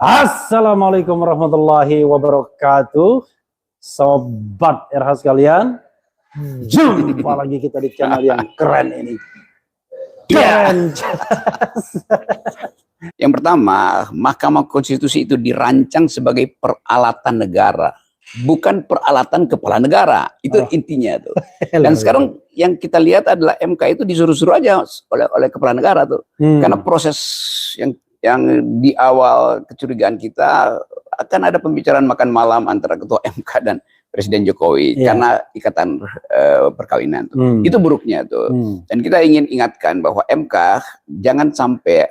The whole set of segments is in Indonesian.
Assalamualaikum warahmatullahi wabarakatuh. Sobat RH sekalian, jumpa lagi kita di channel yang keren ini. Keren. Yang pertama, Mahkamah Konstitusi itu dirancang sebagai peralatan negara, bukan peralatan kepala negara. Itu intinya tuh. Dan sekarang yang kita lihat adalah MK itu disuruh-suruh aja oleh kepala negara tuh. Karena proses yang di awal kecurigaan kita akan ada pembicaraan makan malam antara ketua MK dan Presiden Jokowi karena ikatan perkawinan tuh. Itu buruknya tuh. Dan kita ingin ingatkan bahwa MK jangan sampai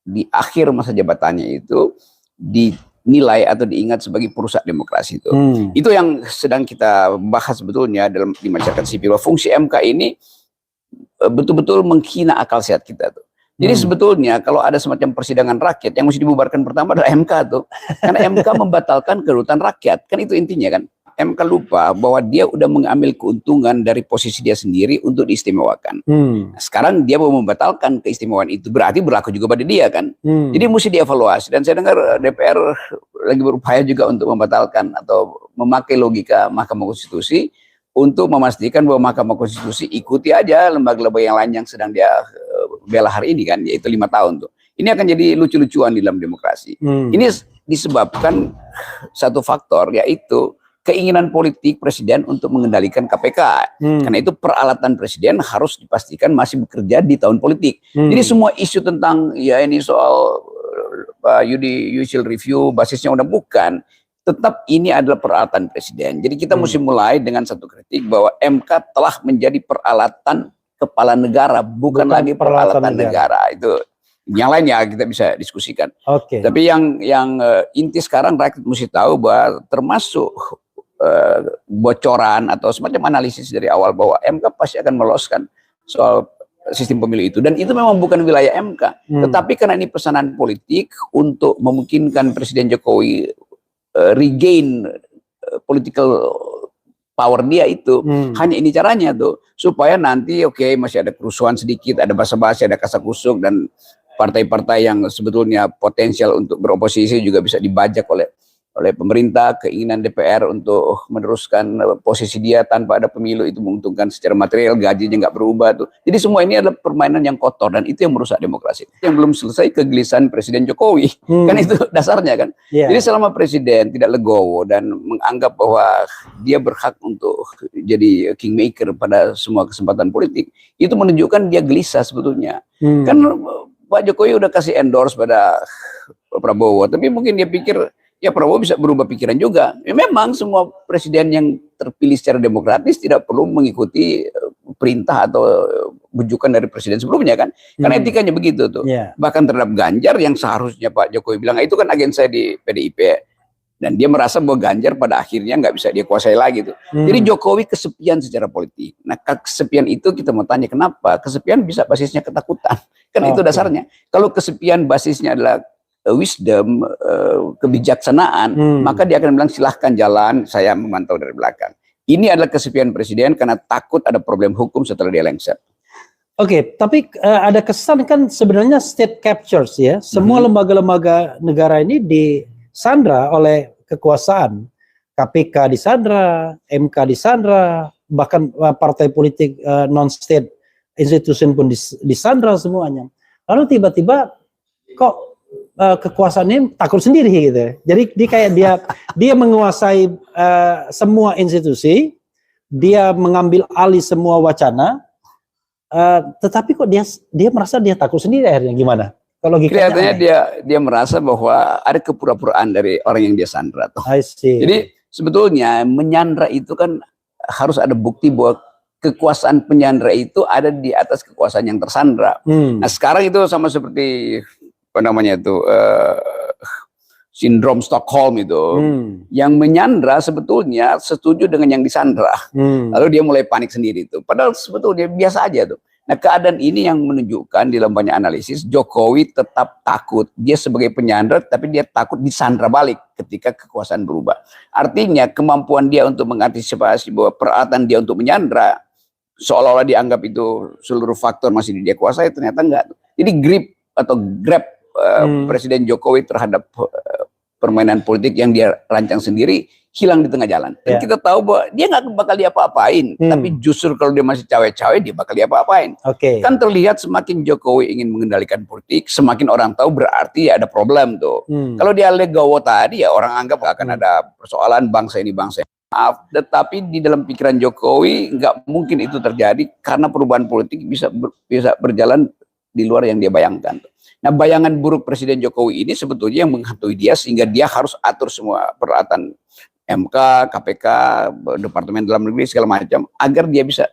di akhir masa jabatannya itu dinilai atau diingat sebagai perusak demokrasi itu. Itu yang sedang kita bahas sebetulnya di masyarakat sipil. Fungsi MK ini betul-betul menghina akal sehat kita tuh. Jadi sebetulnya kalau ada semacam persidangan rakyat yang mesti dibubarkan pertama adalah MK tuh. Karena MK membatalkan kedaulatan rakyat. Kan itu intinya kan. MK lupa bahwa dia udah mengambil keuntungan dari posisi dia sendiri untuk diistimewakan. Sekarang dia mau membatalkan keistimewaan itu. Berarti berlaku juga pada dia kan. Jadi mesti dievaluasi. Dan saya dengar DPR lagi berupaya juga untuk membatalkan atau memakai logika Mahkamah Konstitusi untuk memastikan bahwa Mahkamah Konstitusi ikuti aja lembaga-lembaga yang lain yang sedang dia bela hari ini kan, yaitu 5 tahun tuh. Ini akan jadi lucu-lucuan di dalam demokrasi. Ini disebabkan satu faktor, yaitu keinginan politik presiden untuk mengendalikan KPK. Karena itu peralatan presiden harus dipastikan masih bekerja di tahun politik. Jadi semua isu tentang ya ini soal judicial review basisnya udah bukan. Tetap ini adalah peralatan presiden. Jadi kita mesti mulai dengan satu kritik bahwa MK telah menjadi peralatan kepala negara, bukan lagi peralatan negara. Itu yang lainnya kita bisa diskusikan. Tapi yang inti sekarang rakyat mesti tahu bahwa termasuk bocoran atau semacam analisis dari awal bahwa MK pasti akan meloloskan soal sistem pemilu itu, dan itu memang bukan wilayah MK. Tetapi karena ini pesanan politik untuk memungkinkan Presiden Jokowi regain political power dia itu, hanya ini caranya tuh, supaya nanti masih ada kerusuhan sedikit, ada basa-basi, ada kasak-kusuk, dan partai-partai yang sebetulnya potensial untuk beroposisi juga bisa dibajak oleh pemerintah. Keinginan DPR untuk meneruskan posisi dia tanpa ada pemilu itu menguntungkan secara material, gajinya nggak berubah tuh. Jadi semua ini adalah permainan yang kotor, dan itu yang merusak demokrasi. Yang belum selesai kegelisahan Presiden Jokowi, kan itu dasarnya kan. Jadi selama Presiden tidak legowo dan menganggap bahwa dia berhak untuk jadi kingmaker pada semua kesempatan politik, itu menunjukkan dia gelisah sebetulnya. Kan Pak Jokowi udah kasih endorse pada Prabowo, tapi mungkin dia pikir ya Prabowo bisa berubah pikiran juga. Ya, memang semua presiden yang terpilih secara demokratis tidak perlu mengikuti perintah atau bujukan dari presiden sebelumnya kan. Karena etikanya begitu tuh. Bahkan terhadap Ganjar yang seharusnya Pak Jokowi bilang, itu kan agen saya di PDIP. Dan dia merasa bahwa Ganjar pada akhirnya nggak bisa dia kuasai lagi tuh. Jadi Jokowi kesepian secara politik. Nah, kesepian itu kita mau tanya kenapa? Kesepian bisa basisnya ketakutan. Kan itu dasarnya. Kalau kesepian basisnya adalah wisdom, kebijaksanaan, maka dia akan bilang silahkan jalan, saya memantau dari belakang. Ini adalah kesepian presiden karena takut ada problem hukum setelah dia lengser. Tapi ada kesan kan sebenarnya state captures ya, semua lembaga-lembaga negara ini disandra oleh kekuasaan. KPK disandra, MK disandra, bahkan partai politik non-state institution pun disandra semuanya. Lalu tiba-tiba kok kekuasaannya takut sendiri gitu. Jadi dia menguasai semua institusi, dia mengambil alih semua wacana, tetapi kok dia merasa dia takut sendiri akhirnya gimana? Kalau kelihatannya dia merasa bahwa ada kepura-puraan dari orang yang dia sandra tuh. Jadi sebetulnya menyandra itu kan harus ada bukti bahwa kekuasaan penyandra itu ada di atas kekuasaan yang tersandra. Nah sekarang itu sama seperti apa namanya itu sindrom Stockholm itu, yang menyandra sebetulnya setuju dengan yang disandra, lalu dia mulai panik sendiri itu. Padahal sebetulnya biasa aja tuh. Nah keadaan ini yang menunjukkan di dalam banyak analisis Jokowi tetap takut. Dia sebagai penyandra tapi dia takut disandra balik ketika kekuasaan berubah. Artinya kemampuan dia untuk mengantisipasi bahwa peralatan dia untuk menyandra seolah-olah dianggap itu seluruh faktor masih dia kuasai, ternyata enggak. Jadi grab Presiden Jokowi terhadap permainan politik yang dia rancang sendiri hilang di tengah jalan. Dan kita tahu bahwa dia nggak bakal diapa-apain, tapi justru kalau dia masih cawe-cawe dia bakal diapa-apain. Kan terlihat semakin Jokowi ingin mengendalikan politik, semakin orang tahu berarti ada problem tuh. Kalau dia legowo tadi ya orang anggap akan ada persoalan bangsa ini bangsa. Maaf, tetapi di dalam pikiran Jokowi nggak mungkin itu terjadi karena perubahan politik bisa berjalan di luar yang dia bayangkan. Nah, bayangan buruk Presiden Jokowi ini sebetulnya yang menghantui dia sehingga dia harus atur semua peralatan MK, KPK, Departemen Dalam Negeri segala macam agar dia bisa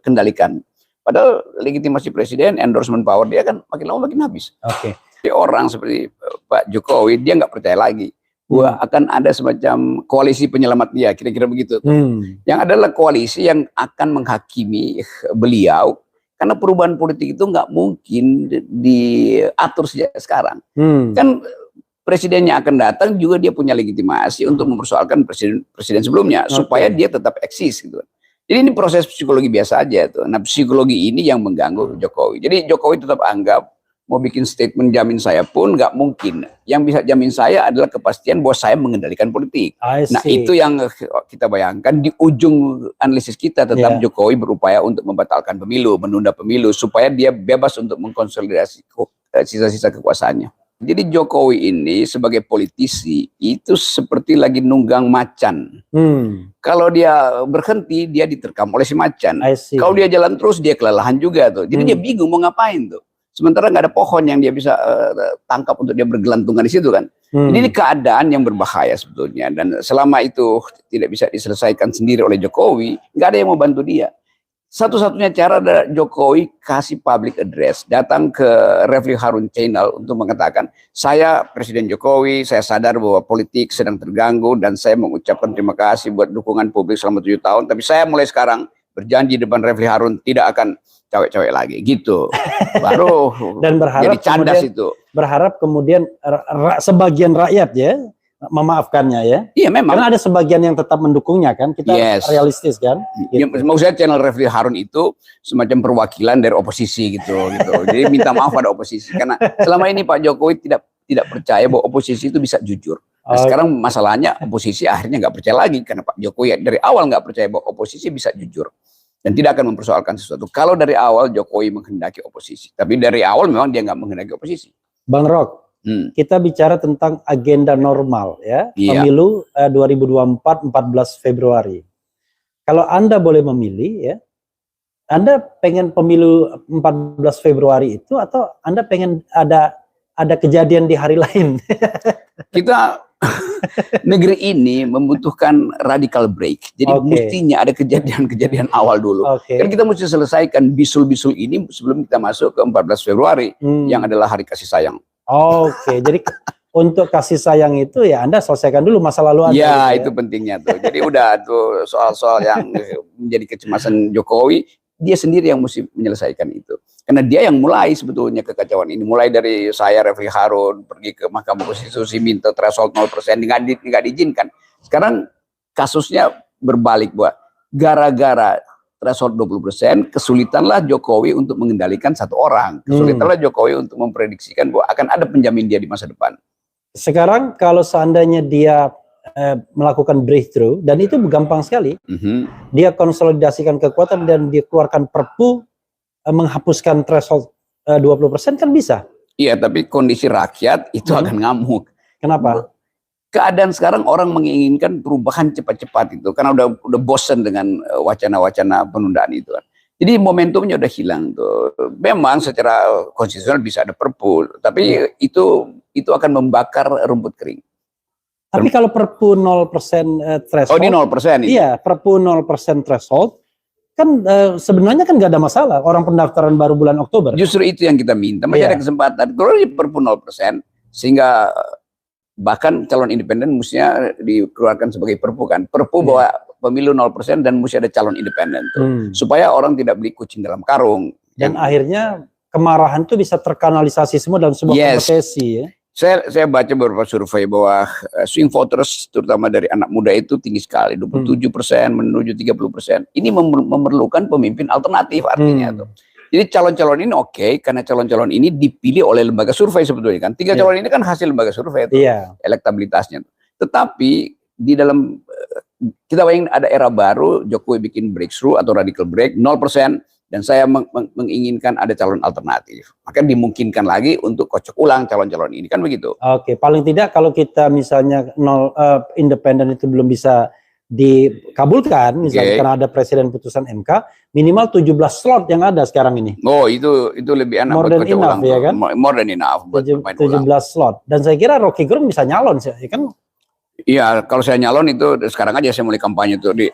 kendalikan. Padahal legitimasi presiden, endorsement power dia kan makin lama makin habis. Orang seperti Pak Jokowi dia nggak percaya lagi bahwa akan ada semacam koalisi penyelamat dia, kira-kira begitu. Yang adalah koalisi yang akan menghakimi beliau karena perubahan politik itu nggak mungkin diatur sejak sekarang. Kan presidennya akan datang juga dia punya legitimasi untuk mempersoalkan presiden sebelumnya supaya dia tetap eksis gitu. Jadi ini proses psikologi biasa aja tuh. Nah, psikologi ini yang mengganggu Jokowi. Jadi Jokowi tetap anggap mau bikin statement jamin saya pun nggak mungkin. Yang bisa jamin saya adalah kepastian bahwa saya mengendalikan politik. Nah, itu yang kita bayangkan di ujung analisis kita tetap Jokowi berupaya untuk membatalkan pemilu, menunda pemilu supaya dia bebas untuk mengkonsolidasi sisa-sisa kekuasaannya. Jadi Jokowi ini sebagai politisi itu seperti lagi nunggang macan. Kalau dia berhenti dia diterkam oleh si macan. Kalau dia jalan terus dia kelelahan juga tuh. Jadi dia bingung mau ngapain tuh. Sementara nggak ada pohon yang dia bisa tangkap untuk dia bergelantungan di situ kan. Jadi ini keadaan yang berbahaya sebetulnya. Dan selama itu tidak bisa diselesaikan sendiri oleh Jokowi, nggak ada yang mau bantu dia. Satu-satunya cara adalah Jokowi kasih public address, datang ke Refli Harun Channel untuk mengatakan, saya Presiden Jokowi, saya sadar bahwa politik sedang terganggu dan saya mengucapkan terima kasih buat dukungan publik selama 7 tahun, tapi saya mulai sekarang berjanji depan Refli Harun tidak akan cawe-cawe lagi, gitu. Baru dan berharap jadi candas itu. Berharap kemudian sebagian rakyat ya memaafkannya ya. Iya memang. Karena ada sebagian yang tetap mendukungnya kan. Kita realistis kan. Gitu. Ya, maksud saya channel Refli Harun itu semacam perwakilan dari oposisi gitu. Jadi minta maaf pada oposisi karena selama ini Pak Jokowi tidak percaya bahwa oposisi itu bisa jujur. Nah, sekarang masalahnya oposisi akhirnya nggak percaya lagi karena Pak Jokowi dari awal nggak percaya bahwa oposisi bisa jujur dan tidak akan mempersoalkan sesuatu. Kalau dari awal Jokowi menghendaki oposisi, tapi dari awal memang dia nggak menghendaki oposisi. Bang Rok. Kita bicara tentang agenda normal ya, pemilu 2024 14 Februari. Kalau Anda boleh memilih ya, Anda pengen pemilu 14 Februari itu atau Anda pengen ada kejadian di hari lain? Kita negeri ini membutuhkan radical break. Jadi mestinya ada kejadian-kejadian awal dulu. Kan kita mesti selesaikan bisul-bisul ini sebelum kita masuk ke 14 Februari yang adalah hari kasih sayang. Jadi untuk kasih sayang itu ya Anda selesaikan dulu masa lalu Anda. Ya, itu pentingnya tuh. Jadi udah tuh soal-soal yang menjadi kecemasan Jokowi, dia sendiri yang mesti menyelesaikan itu. Karena dia yang mulai sebetulnya kekacauan ini. Mulai dari saya Refli Harun pergi ke Mahkamah Konstitusi minta threshold 0% nggak diizinkan. Sekarang kasusnya berbalik, bahwa gara-gara threshold 20%, kesulitanlah Jokowi untuk mengendalikan satu orang. Kesulitanlah Jokowi untuk memprediksikan bahwa akan ada penjamin dia di masa depan. Sekarang kalau seandainya dia melakukan breakthrough, dan itu gampang sekali, dia konsolidasikan kekuatan dan dia keluarkan perpu menghapuskan threshold 20% kan bisa. Iya, tapi kondisi rakyat itu akan ngamuk. Kenapa? Keadaan sekarang orang menginginkan perubahan cepat-cepat itu karena udah bosan dengan wacana-wacana penundaan itu kan. Jadi momentumnya udah hilang tuh. Memang secara konstitusional bisa ada perpu, tapi itu akan membakar rumput kering. Tapi kalau perpu 0% threshold. Oh, ini 0% ini. Iya, perpu 0% threshold kan sebenarnya kan nggak ada masalah. Orang pendaftaran baru bulan Oktober. Justru itu yang kita minta. Masih ada kesempatan. Kalau di perpu 0% sehingga bahkan calon independen mestinya dikeluarkan sebagai perpu kan. Perpu bahwa pemilu 0% dan mesti ada calon independen tuh. Supaya orang tidak beli kucing dalam karung. Dan akhirnya kemarahan itu bisa terkanalisasi semua dalam sebuah kompetisi ya. Saya baca beberapa survei bahwa swing voters terutama dari anak muda itu tinggi sekali, 27% menuju 30%. Ini memerlukan pemimpin alternatif artinya tuh. Jadi calon-calon ini oke, karena calon-calon ini dipilih oleh lembaga survei sebetulnya kan. 3 calon ini kan hasil lembaga survei itu, elektabilitasnya. Tetapi di dalam kita bayangin ada era baru, Jokowi bikin breakthrough atau radical break 0%, dan saya menginginkan ada calon alternatif. Maka dimungkinkan lagi untuk kocok ulang calon-calon ini, kan begitu. Oke, paling tidak kalau kita misalnya independen itu belum bisa dikabulkan, misalnya karena ada presiden putusan MK, minimal 17 slot yang ada sekarang ini. Oh, itu lebih enak more buat than kocok enough, ulang. Ya kan? More than enough buat 17 slot. Dan saya kira Rocky Gerung bisa nyalon, ya kan? Iya, kalau saya nyalon itu sekarang aja saya mulai kampanye tuh di